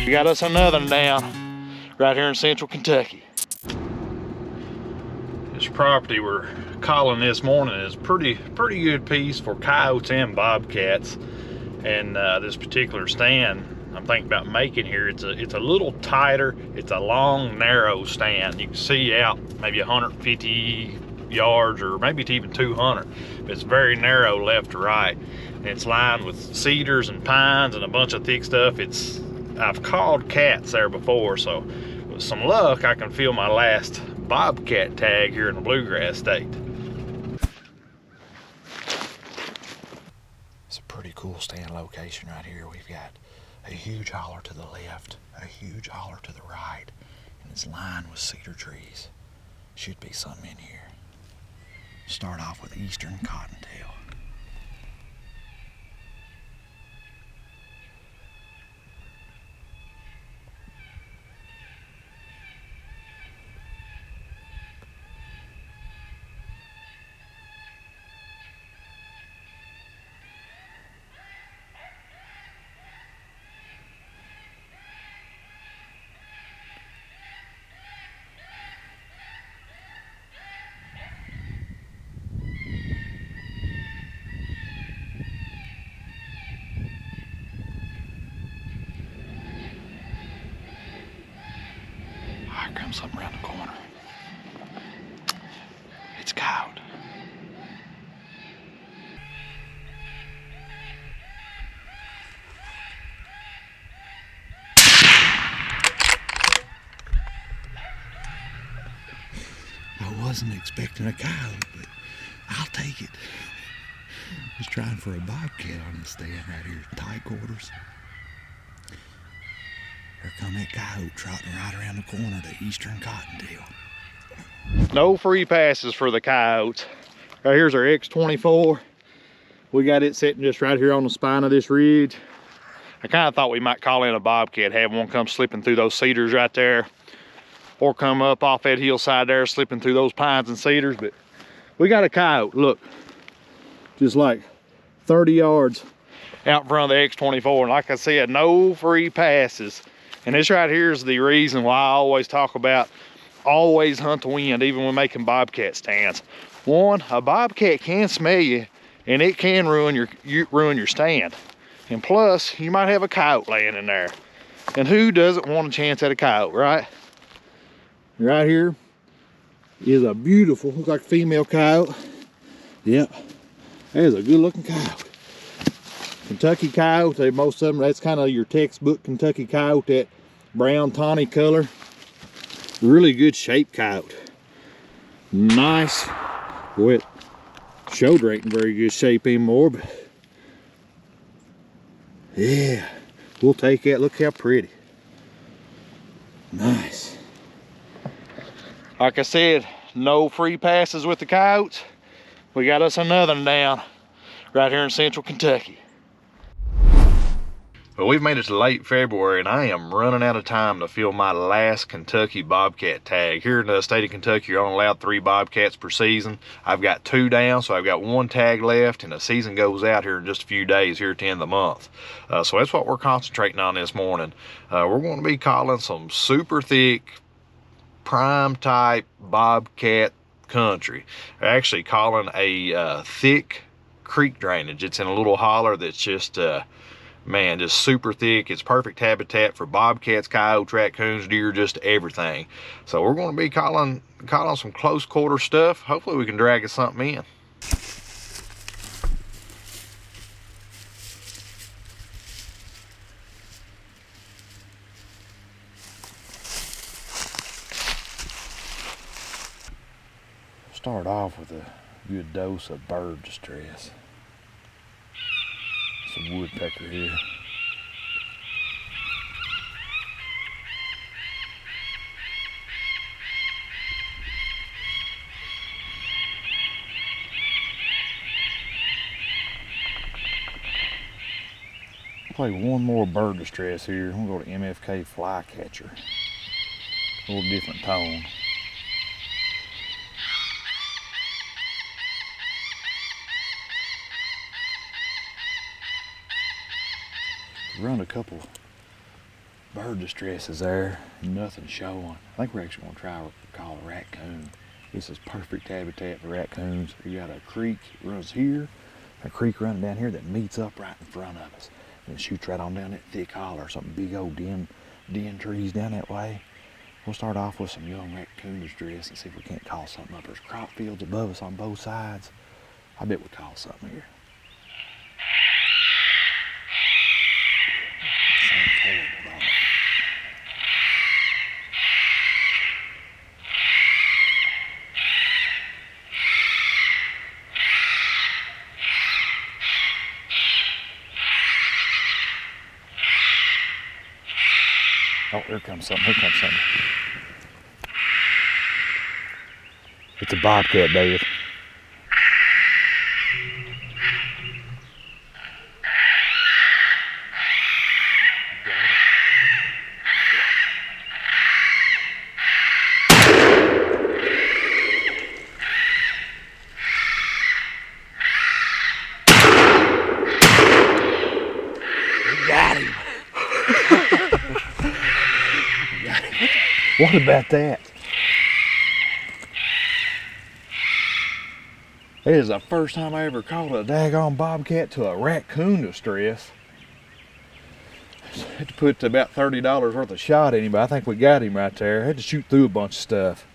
We got us another one down right here in central Kentucky. This property we're calling this morning is pretty good piece for coyotes and bobcats. And this particular stand I'm thinking about making here, it's a little tighter. It's a long, narrow stand. You can see out maybe 150 yards or maybe even 200. But it's very narrow left to right. And it's lined with cedars and pines and a bunch of thick stuff. I've called cats there before, so with some luck, I can feel my last bobcat tag here in the bluegrass state. It's a pretty cool stand location right here. We've got a huge holler to the left, a huge holler to the right, and it's lined with cedar trees. Should be something in here. Start off with eastern cottontail. Here comes something around the corner. It's coyote. I wasn't expecting a coyote, but I'll take it. Just trying for a bobcat on the stand right here, tight quarters. Here come that coyote trotting right around the corner to eastern cottontail. No free passes for the coyotes. Right here's our X24. We got it sitting just right here on the spine of this ridge. I kind of thought we might call in a bobcat, have one come slipping through those cedars right there, or come up off that hillside there, slipping through those pines and cedars, but we got a coyote, look, just like 30 yards out in front of the X24. And like I said, no free passes. And this right here is the reason why I always talk about always hunt the wind, even when making bobcat stands. One, a bobcat can smell you, and it can ruin your stand. And plus, you might have a coyote laying in there. And who doesn't want a chance at a coyote, right? Right here is a beautiful, looks like a female coyote. Yep, there's a good looking coyote. Kentucky coyote, most of them, that's kind of your textbook Kentucky coyote, that brown tawny color. Really good shaped coyote. Nice. Boy, it showed ain't in very good shape anymore, but yeah, we'll take that. Look how pretty. Nice. Like I said, no free passes with the coyotes. We got us another one down right here in central Kentucky. Well, we've made it to late February, and I am running out of time to fill my last Kentucky bobcat tag. Here in the state of Kentucky, you're only allowed 3 bobcats per season. I've got 2 down, so I've got 1 tag left, and the season goes out here in just a few days here at the end of the month. So that's what we're concentrating on this morning. We're going to be calling some super thick, prime type bobcat country. They're actually calling a thick creek drainage. It's in a little holler that's just man, just super thick. It's perfect habitat for bobcats, coyotes, raccoons, deer, just everything. So we're going to be calling some close quarter stuff. Hopefully we can drag us something in. Start off with a good dose of bird distress. Some woodpecker here. Play one more bird distress here. I'm gonna go to MFK flycatcher. A little different tone. Run a couple bird distress is there, nothing showing. I think we're actually gonna try what we call a raccoon. This is perfect habitat for raccoons. You got a creek that runs here, a creek running down here that meets up right in front of us. And it shoots right on down that thick holler, some big old den trees down that way. We'll start off with some young raccoon distress and see if we can't call something up. There's crop fields above us on both sides. I bet we call something here. Sounds terrible, don't it? Oh, here comes something, here comes something. It's a bobcat, David. What about that? It is the first time I ever caught a daggone bobcat to a raccoon distress. Had to put about $30 worth of shot in him, but I think we got him right there. Had to shoot through a bunch of stuff.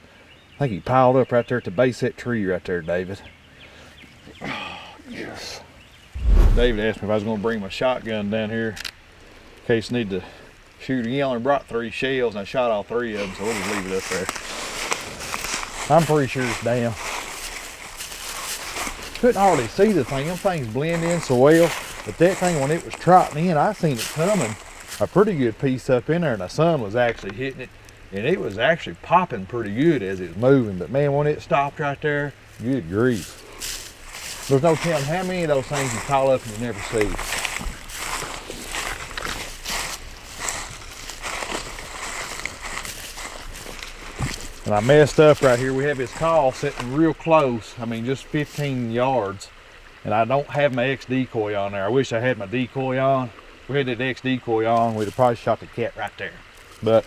I think he piled up right there at the base of that tree right there, David. Oh, yes. David asked me if I was going to bring my shotgun down here in case I need to shoot again. I only brought 3 shells and I shot all 3 of them, so we'll just leave it up there. I'm pretty sure it's down. Couldn't hardly see the thing. Them things blend in so well, but that thing, when it was trotting in, I seen it coming a pretty good piece up in there, and the sun was actually hitting it, and it was actually popping pretty good as it was moving. But man, when it stopped right there, good grief. There's no telling how many of those things you call up and you never see. And I messed up right here. We have his call sitting real close. I mean, just 15 yards. And I don't have my X decoy on there. I wish I had my decoy on. If we had that X decoy on, we'd have probably shot the cat right there. But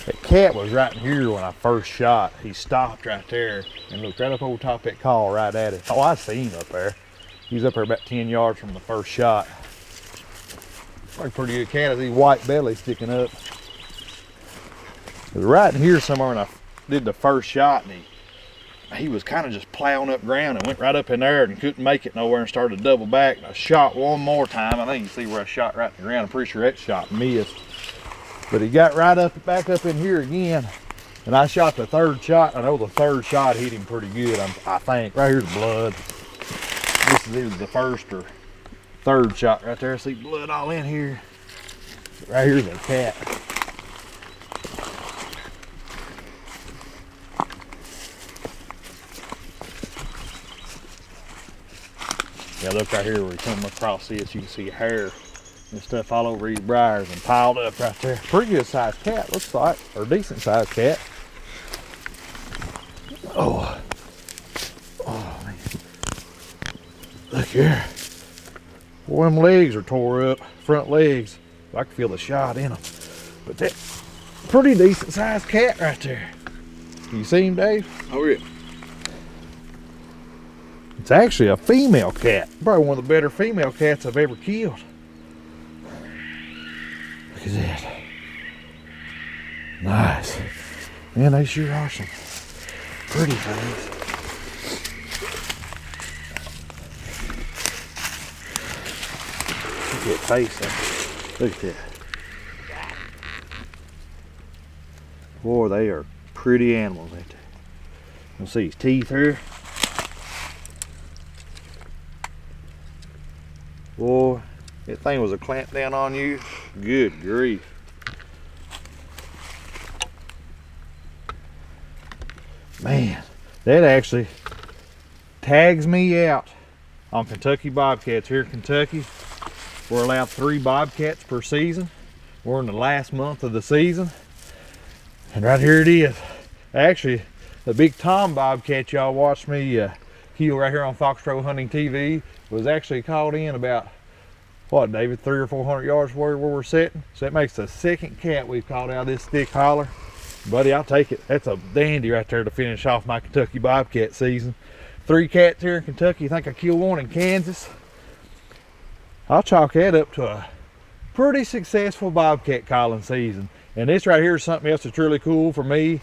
that cat was right in here when I first shot. He stopped right there and looked right up over top of that call right at it. Oh, I seen him up there. He was up there about 10 yards from the first shot. Like a pretty good cat. I see white belly sticking up. It was right in here somewhere when I did the first shot, and he was kind of just plowing up ground and went right up in there and couldn't make it nowhere and started to double back. And I shot one more time. I think you can see where I shot right in the ground. I'm pretty sure that shot missed. But he got right up, back up in here again, and I shot the 3rd shot. I know the 3rd shot hit him pretty good, I think. Right here's blood. This is either the 1st or 3rd shot right there. See blood all in here. Right here's a cat. Yeah, look right here where he come across this. You can see hair and stuff all over these briars and piled up right there. Pretty good sized cat, looks like, or decent sized cat. Oh, man. Look here. Boy, them legs are tore up, front legs. I can feel the shot in them. But that pretty decent sized cat right there. You see him, Dave? Oh yeah. It's actually a female cat. Probably one of the better female cats I've ever killed. Look at that. Nice. Man, they sure are some pretty things. Look at that face. Look at that. Boy, they are pretty animals, ain't they? You see his teeth here. Boy, that thing was a clamp down on you. Good grief. Man, that actually tags me out on Kentucky bobcats. Here in Kentucky, we're allowed 3 bobcats per season. We're in the last month of the season. And right here it is. Actually, the big Tom bobcat y'all watched me kill right here on Foxpro Hunting TV was actually called in about what, David, 300 or 400 yards where we're sitting. So that makes the second cat we've caught out of this thick holler. Buddy, I'll take it. That's a dandy right there to finish off my Kentucky Bobcat season. 3 cats here in Kentucky. You think I killed one in Kansas? I'll chalk that up to a pretty successful bobcat calling season. And this right here is something else that's really cool for me.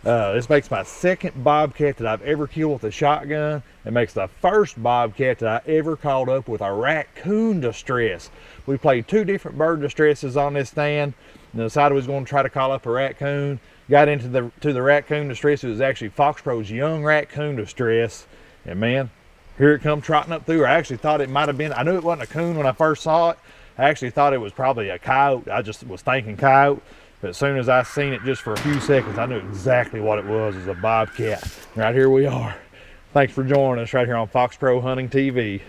This makes my second bobcat that I've ever killed with a shotgun. It makes the first bobcat that I ever caught up with a raccoon distress. We played 2 different bird distresses on this stand and decided we was going to try to call up a raccoon. Got into the raccoon distress. It was actually Foxpro's young raccoon distress. And man, here it come trotting up through. I actually thought it might have been, I knew it wasn't a coon when I first saw it. I actually thought it was probably a coyote. I just was thinking coyote. But as soon as I seen it just for a few seconds, I knew exactly what it was. It was a bobcat. Right here we are. Thanks for joining us right here on Foxpro Hunting TV.